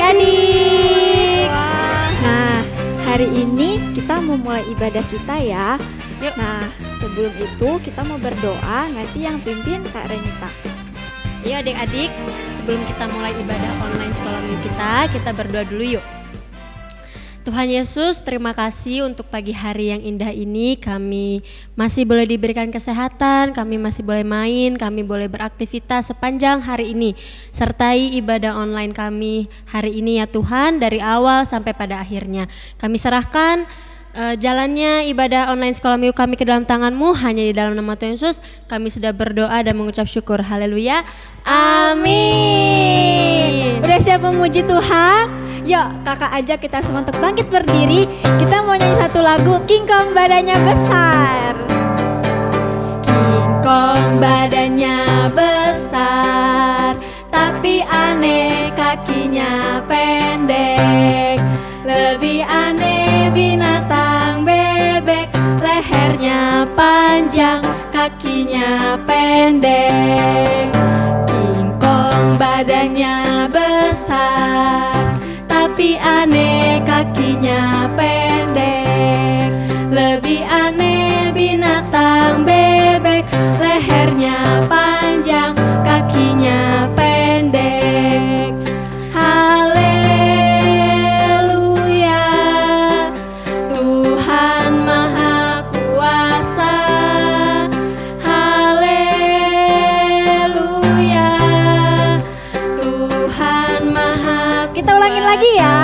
adik-adik. Nah, hari ini kita mau mulai ibadah kita ya. Yuk. Nah, sebelum itu kita mau berdoa, nanti yang pimpin Kak Renita. Yuk adik-adik, sebelum kita mulai ibadah online sekolah minggu kita berdoa dulu yuk. Tuhan Yesus, terima kasih untuk pagi hari yang indah ini. Kami masih boleh diberikan kesehatan, kami masih boleh main, kami boleh beraktivitas sepanjang hari ini. Sertai ibadah online kami hari ini ya Tuhan, dari awal sampai pada akhirnya. Kami serahkan jalannya ibadah online sekolah minggu kami ke dalam tangan-Mu, hanya di dalam nama Tuhan Yesus kami sudah berdoa dan mengucap syukur. Haleluya, amin. Udah siap memuji Tuhan? Yuk kakak ajak kita semua untuk bangkit berdiri. Kita mau nyanyi satu lagu, King Kong badannya besar. King Kong badannya besar, tapi aneh kakinya pendek. Lebih aneh binatang bebek, lehernya panjang, kakinya pendek. King Kong badannya besar, tapi aneh kakinya pendek. Lebih aneh binatang bebek, lehernya panjang, kakinya pendek. Haleluya, Tuhan Maha Kuasa. Haleluya, Tuhan Maha. Kita ulangin lagi ya.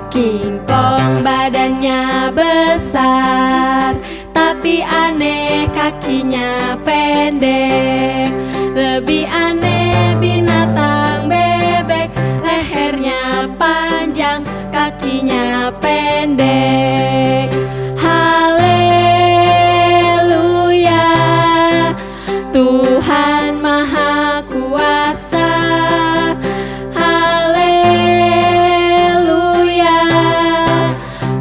King Kong badannya besar, tapi aneh kakinya pendek. Lebih aneh binatang bebek, lehernya panjang, kakinya pendek. Haleluya, Tuhan Maha Kuasa. Haleluya,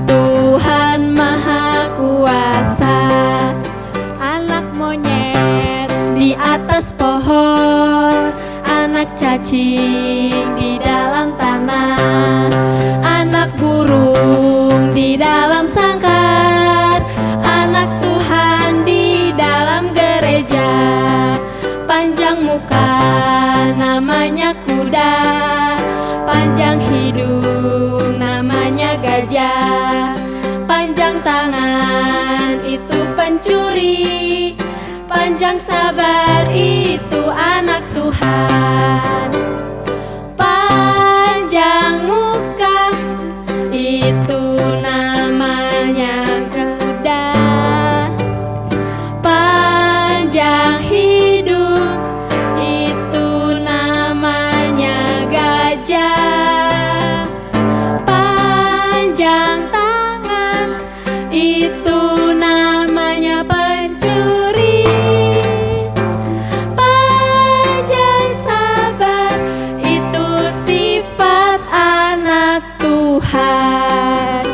Tuhan Maha Kuasa. Anak monyet di atas pohon, anak cacing di dalam tanah, anak burung di dalam sangkar, anak Tuhan di dalam gereja. Panjang muka namanya kuda, panjang hidung namanya gajah, panjang tangan itu pencuri, panjang sabar itu anak Tuhan. Panjang muka itu namanya kuda, panjang hidung itu namanya gajah, panjang tangan itu namanya pencuri, panjang sabar itu sifat anak Tuhan.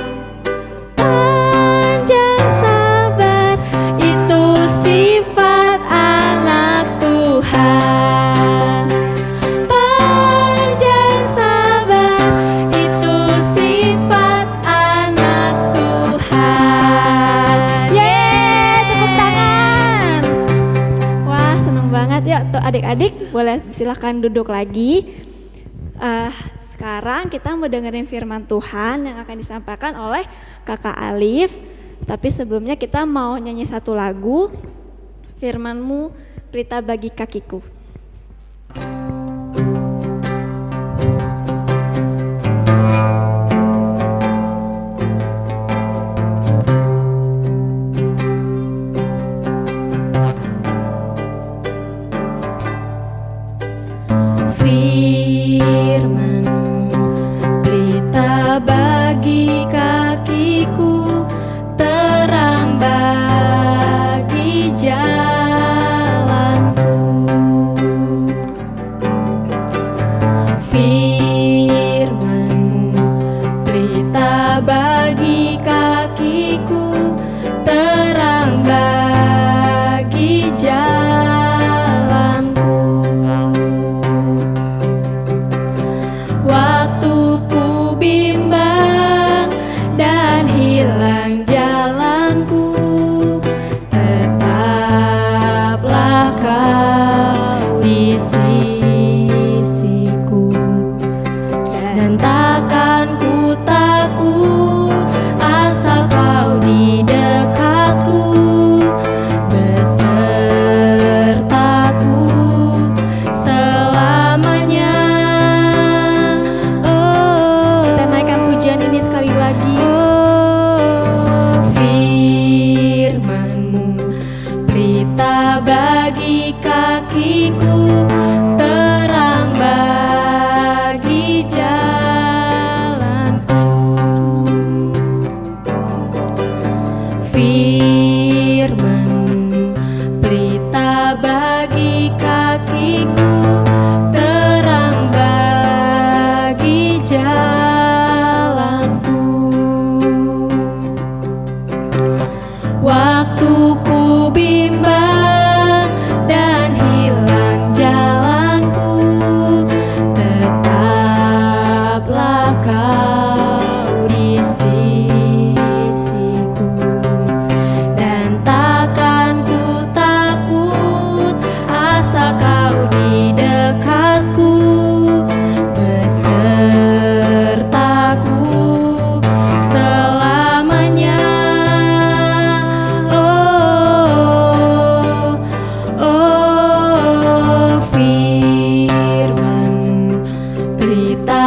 Panjang sabar itu sifat anak Tuhan. Panjang sabar itu sifat anak Tuhan. Yeay, tepuk tangan. Wah, seneng banget ya. Tuh adik-adik boleh silahkan duduk lagi. Sekarang kita mau dengerin firman Tuhan yang akan disampaikan oleh Kakak Alif. Tapi sebelumnya kita mau nyanyi satu lagu, Firman-Mu Pelita Bagi Kakiku. Firman-Mu pelita bagi kakiku, terang bagi jalanku. Firman-Mu pelita bagi kakiku, terang bagi jalanku. Waktu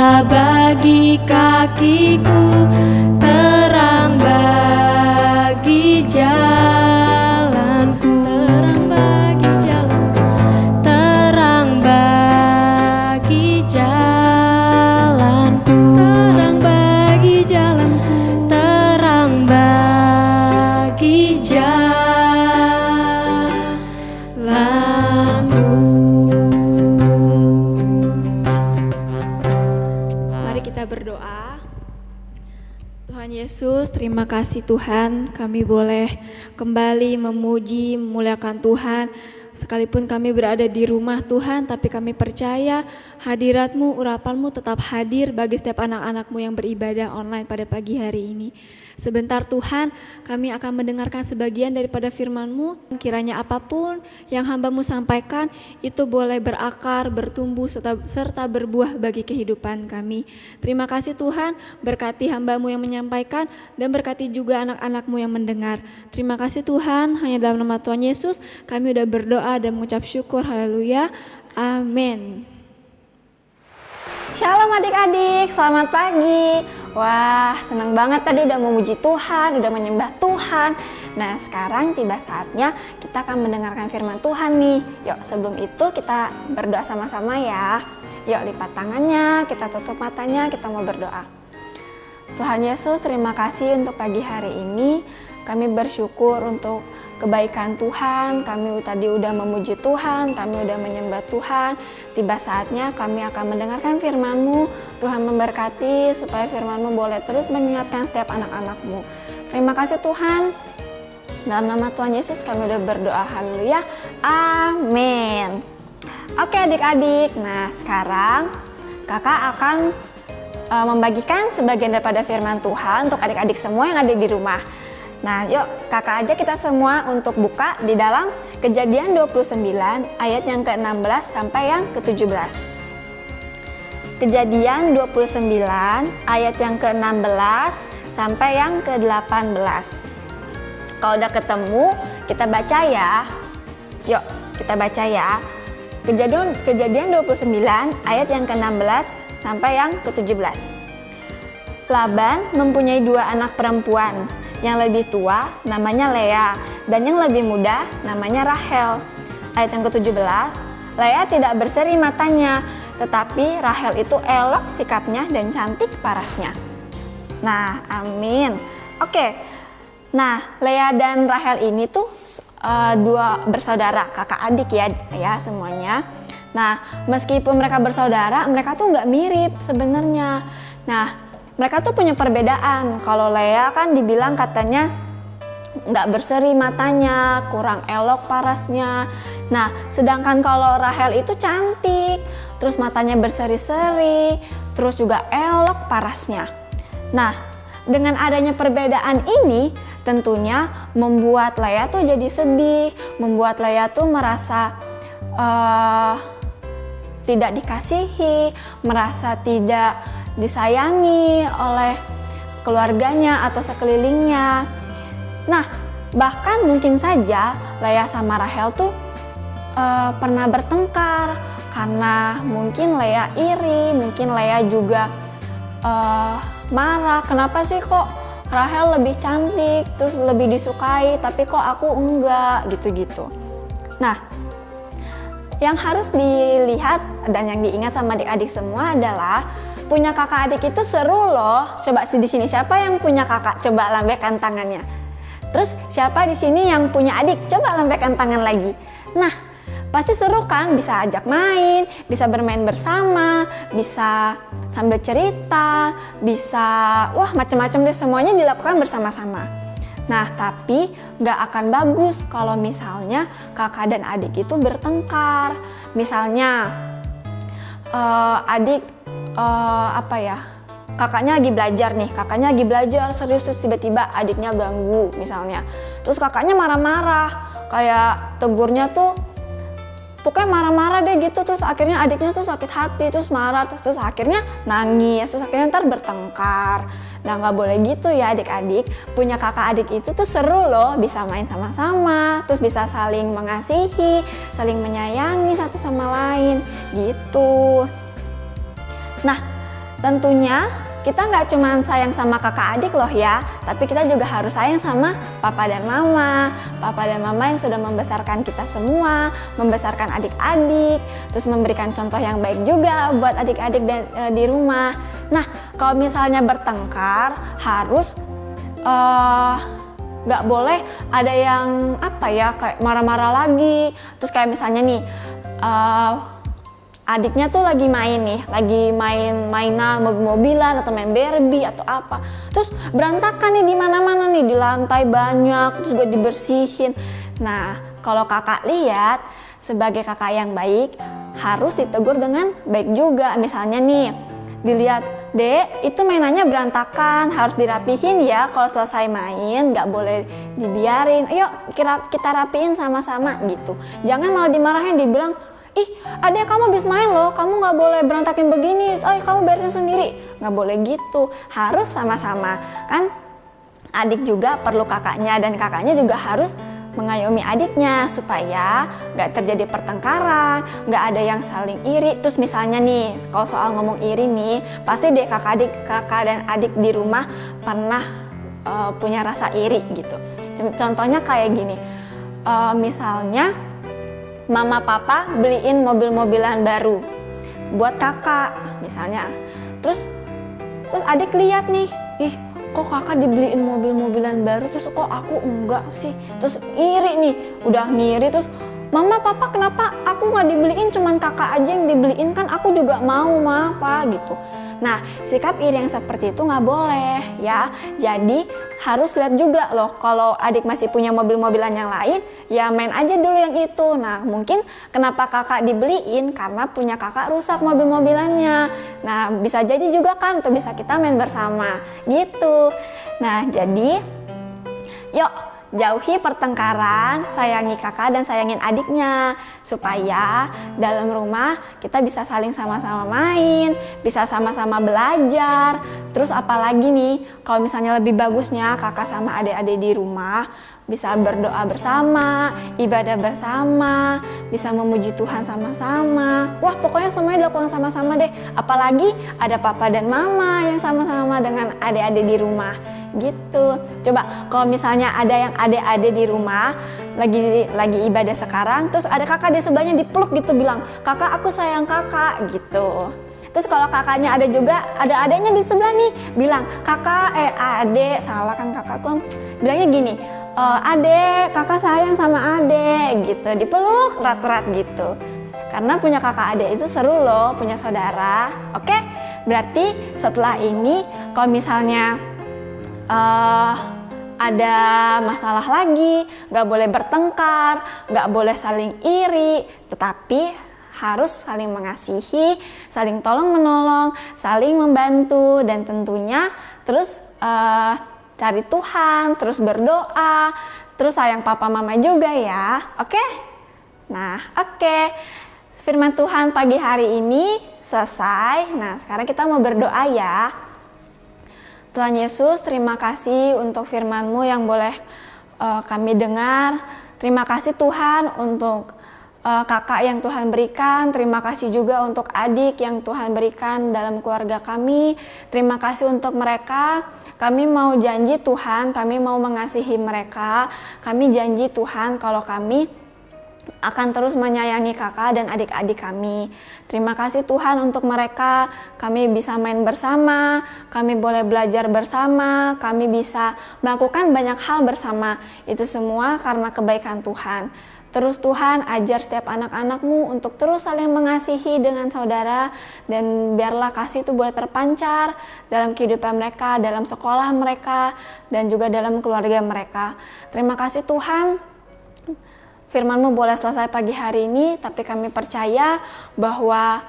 bagi kakiku, terang bagi jalanku, terang bagi jalanku, terang bagi jalanku, terang bagi jalanku. Mari kita berdoa. Tuhan Yesus, terima kasih Tuhan, kami boleh kembali memuji, memuliakan Tuhan. Sekalipun kami berada di rumah Tuhan, tapi kami percaya hadirat-Mu, urapan-Mu tetap hadir bagi setiap anak-anak-Mu yang beribadah online pada pagi hari ini. Sebentar Tuhan, kami akan mendengarkan sebagian daripada firman-Mu. Kiranya apapun yang hamba-Mu sampaikan, itu boleh berakar, bertumbuh, serta berbuah bagi kehidupan kami. Terima kasih Tuhan, berkati hamba-Mu yang menyampaikan, dan berkati juga anak-anak-Mu yang mendengar. Terima kasih Tuhan, hanya dalam nama Tuhan Yesus, kami udah berdoa dan mengucap syukur. Haleluya, amin. Shalom adik-adik, selamat pagi. Wah, senang banget tadi udah memuji Tuhan, udah menyembah Tuhan. Nah, sekarang tiba saatnya kita akan mendengarkan firman Tuhan nih. Yuk, sebelum itu kita berdoa sama-sama ya. Yuk, lipat tangannya, kita tutup matanya, kita mau berdoa. Tuhan Yesus, terima kasih untuk pagi hari ini. Kami bersyukur untuk kebaikan Tuhan, kami tadi udah memuji Tuhan, kami udah menyembah Tuhan. Tiba saatnya kami akan mendengarkan firman-Mu. Tuhan memberkati supaya firman-Mu boleh terus mengingatkan setiap anak-anak-Mu. Terima kasih Tuhan. Dalam nama Tuhan Yesus kami udah berdoa, haleluya, amin. Oke adik-adik, nah sekarang kakak akan membagikan sebagian daripada firman Tuhan untuk adik-adik semua yang ada di rumah. Nah, yuk kakak aja kita semua untuk buka di dalam Kejadian 29 ayat yang ke-16 sampai yang ke-17. Kejadian 29 ayat yang ke-16 sampai yang ke-18. Kalau udah ketemu, kita baca ya. Yuk, kita baca ya. Kejadian 29 ayat yang ke-16 sampai yang ke-17. Laban mempunyai 2 anak perempuan. Yang lebih tua namanya Lea dan yang lebih muda namanya Rahel. Ayat yang ke-17, Lea tidak berseri matanya, tetapi Rahel itu elok sikapnya dan cantik parasnya. Nah, amin. Oke. Nah, Lea dan Rahel ini tuh 2 bersaudara, kakak adik ya semuanya. Nah, meskipun mereka bersaudara, mereka tuh nggak mirip sebenarnya. Nah, mereka tuh punya perbedaan. Kalau Lea kan dibilang katanya nggak berseri matanya, kurang elok parasnya. Nah, sedangkan kalau Rahel itu cantik, terus matanya berseri-seri, terus juga elok parasnya. Nah, dengan adanya perbedaan ini tentunya membuat Lea tuh jadi sedih, membuat Lea tuh merasa tidak dikasihi, merasa tidak disayangi oleh keluarganya atau sekelilingnya. Nah, bahkan mungkin saja Lea sama Rahel tuh pernah bertengkar karena mungkin Lea iri, mungkin Lea juga marah. Kenapa sih kok Rahel lebih cantik, terus lebih disukai, tapi kok aku enggak, gitu-gitu. Nah, yang harus dilihat dan yang diingat sama adik-adik semua adalah punya kakak adik itu seru loh. Coba di sini siapa yang punya kakak? Coba lambaikan tangannya. Terus siapa di sini yang punya adik? Coba lambaikan tangan lagi. Nah, pasti seru kan? Bisa ajak main, bisa bermain bersama, bisa sambil cerita, bisa macam-macam deh, semuanya dilakukan bersama-sama. Nah, tapi nggak akan bagus kalau misalnya kakak dan adik itu bertengkar. Misalnya adik kakaknya lagi belajar serius, terus tiba-tiba adiknya ganggu misalnya, terus kakaknya marah-marah, kayak tegurnya tuh pokoknya marah-marah deh gitu, terus akhirnya adiknya tuh sakit hati, terus marah, terus akhirnya nangis, terus akhirnya ntar bertengkar. Nah, nggak boleh gitu ya adik-adik. Punya kakak adik itu tuh seru loh, bisa main sama-sama, terus bisa saling mengasihi, saling menyayangi satu sama lain gitu. Nah, Tentunya kita nggak cuma sayang sama kakak adik loh ya, tapi kita juga harus sayang sama papa dan mama. Papa dan mama yang sudah membesarkan kita semua, membesarkan adik-adik, terus memberikan contoh yang baik juga buat adik-adik di rumah. Nah, kalau misalnya bertengkar harus nggak boleh ada yang kayak marah-marah lagi. Terus kayak misalnya nih adiknya tuh lagi main mainan mobil-mobilan atau main Barbie atau apa, terus berantakan nih di mana-mana nih, di lantai banyak, terus juga dibersihin. Nah, kalau kakak lihat sebagai kakak yang baik harus ditegur dengan baik juga. Misalnya nih dilihat, Dek, itu mainannya berantakan, harus dirapihin ya. Kalau selesai main nggak boleh dibiarin, ayo kita rapiin sama-sama gitu. Jangan malah dimarahin, dibilang, ih adek kamu habis main loh, kamu nggak boleh berantakin begini, kamu beresin sendiri. Nggak boleh gitu, harus sama-sama. Kan adik juga perlu kakaknya, dan kakaknya juga harus mengayomi adiknya supaya nggak terjadi pertengkaran, nggak ada yang saling iri. Terus misalnya nih, kalau soal ngomong iri nih, pasti deh kakak dan adik di rumah pernah punya rasa iri gitu. Contohnya kayak gini, misalnya mama papa beliin mobil-mobilan baru buat kakak misalnya, terus adik lihat nih, ih kok kakak dibeliin mobil-mobilan baru, terus kok aku enggak sih, terus iri nih, udah ngiri, terus mama papa kenapa aku nggak dibeliin, cuman kakak aja yang dibeliin, kan aku juga mau apa gitu. Nah, sikap iri yang seperti itu nggak boleh ya. Jadi harus lihat juga loh, kalau adik masih punya mobil-mobilan yang lain, ya main aja dulu yang itu. Nah, mungkin kenapa kakak dibeliin, karena punya kakak rusak mobil-mobilannya. Nah, bisa jadi juga kan, atau bisa kita main bersama gitu. Nah, jadi yuk jauhi pertengkaran, sayangi kakak dan sayangin adiknya, supaya dalam rumah kita bisa saling sama-sama main, bisa sama-sama belajar. Terus apalagi nih, kalau misalnya lebih bagusnya kakak sama adik-adik di rumah bisa berdoa bersama, ibadah bersama, bisa memuji Tuhan sama-sama. Wah, pokoknya semuanya dilakukan sama-sama deh. Apalagi ada papa dan mama yang sama-sama dengan adik-adik di rumah gitu. Coba kalau misalnya ada yang adik-adik di rumah lagi ibadah sekarang, terus ada kakak di sebelahnya dipeluk gitu, bilang, "Kakak, aku sayang kakak," gitu. Terus kalau kakaknya ada juga, ada adeknya di sebelah nih, bilang, adek, salah kan kakak tuh bilangnya gini, adek, kakak sayang sama adek gitu, dipeluk erat-erat gitu. Karena punya kakak adek itu seru loh, punya saudara. Oke, berarti setelah ini kalau misalnya ada masalah lagi, gak boleh bertengkar, gak boleh saling iri, tetapi harus saling mengasihi, saling tolong-menolong, saling membantu, dan tentunya terus cari Tuhan, terus berdoa, terus sayang papa mama juga ya. Oke? Nah, oke. Firman Tuhan pagi hari ini selesai. Nah, sekarang kita mau berdoa ya. Tuhan Yesus, terima kasih untuk firman-Mu yang boleh kami dengar. Terima kasih Tuhan untuk kakak yang Tuhan berikan. Terima kasih juga untuk adik yang Tuhan berikan dalam keluarga kami. Terima kasih untuk mereka. Kami mau janji Tuhan, kami mau mengasihi mereka. Kami janji Tuhan kalau kami akan terus menyayangi kakak dan adik-adik kami. Terima kasih Tuhan untuk mereka. Kami bisa main bersama, kami boleh belajar bersama, kami bisa melakukan banyak hal bersama. Itu semua karena kebaikan Tuhan. Terus Tuhan ajar setiap anak-anak-Mu untuk terus saling mengasihi dengan saudara, dan biarlah kasih itu boleh terpancar dalam kehidupan mereka, dalam sekolah mereka, dan juga dalam keluarga mereka. Terima kasih Tuhan, firman-Mu boleh selesai pagi hari ini, tapi kami percaya bahwa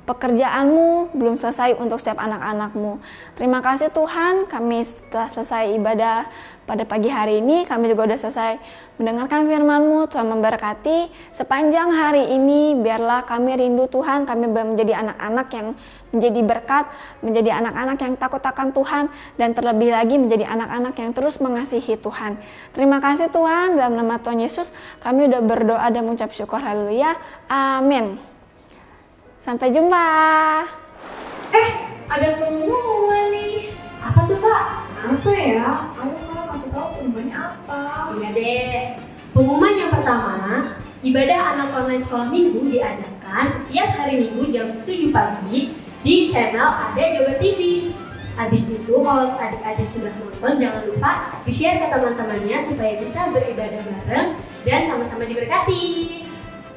pekerjaan-Mu belum selesai untuk setiap anak-anak-Mu. Terima kasih Tuhan, kami setelah selesai ibadah pada pagi hari ini, kami juga sudah selesai mendengarkan firman-Mu. Tuhan memberkati sepanjang hari ini, biarlah kami rindu Tuhan, kami menjadi anak-anak yang menjadi berkat, menjadi anak-anak yang takut akan Tuhan, dan terlebih lagi menjadi anak-anak yang terus mengasihi Tuhan. Terima kasih Tuhan, dalam nama Tuhan Yesus kami sudah berdoa dan mengucap syukur, haleluya, amin. Sampai jumpa. Ada pertama, ibadah anak online sekolah minggu diadakan setiap hari Minggu jam 7 pagi di channel Ada Joga TV. Habis itu kalau adik-adik sudah nonton, jangan lupa di-share ke teman-temannya supaya bisa beribadah bareng dan sama-sama diberkati.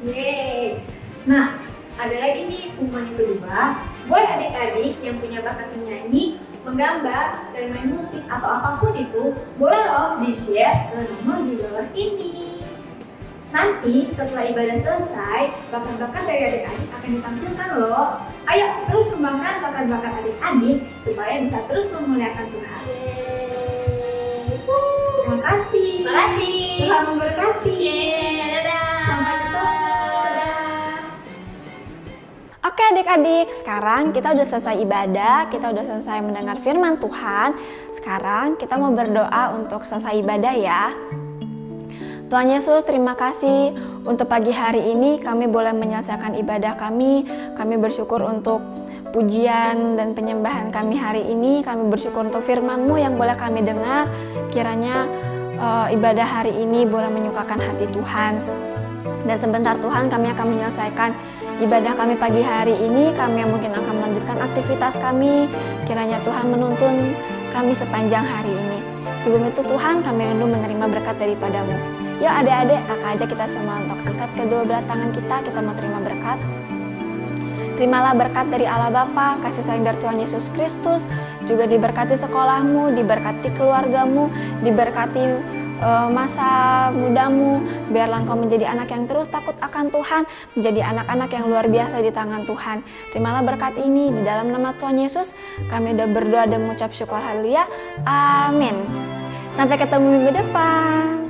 Yeay. Nah, ada lagi nih pengumuman yang kedua. Buat adik-adik yang punya bakat menyanyi, menggambar, dan main musik atau apapun itu, boleh loh di-share ke nomor di bawah ini. Nanti setelah ibadah selesai, bakat-bakat dari adik-adik akan ditampilkan loh. Ayo terus kembangkan bakat-bakat adik-adik supaya bisa terus memuliakan Tuhan. Terima kasih. Terima kasih. Tuhan memberkati. Dadah. Sampai ketemu. Dadah. Oke adik-adik, sekarang kita udah selesai ibadah, kita udah selesai mendengar firman Tuhan. Sekarang kita mau berdoa untuk selesai ibadah ya. Tuhan Yesus, terima kasih untuk pagi hari ini kami boleh menyelesaikan ibadah kami. Kami bersyukur untuk pujian dan penyembahan kami hari ini. Kami bersyukur untuk firman-Mu yang boleh kami dengar. Kiranya ibadah hari ini boleh menyukakan hati Tuhan. Dan sebentar Tuhan, kami akan menyelesaikan ibadah kami pagi hari ini. Kami mungkin akan melanjutkan aktivitas kami. Kiranya Tuhan menuntun kami sepanjang hari ini. Sebelum itu Tuhan, kami rindu menerima berkat daripada-Mu. Yuk adik-adik, kakak aja kita semua untuk angkat kedua belah tangan kita mau terima berkat. Terimalah berkat dari Allah Bapa, kasih sayang dari Tuhan Yesus Kristus, juga diberkati sekolahmu, diberkati keluargamu, diberkati masa mudamu. Biarlah engkau menjadi anak yang terus takut akan Tuhan, menjadi anak-anak yang luar biasa di tangan Tuhan. Terimalah berkat ini di dalam nama Tuhan Yesus. Kami udah berdoa dan mengucap syukur, haleluya, amin. Sampai ketemu minggu depan.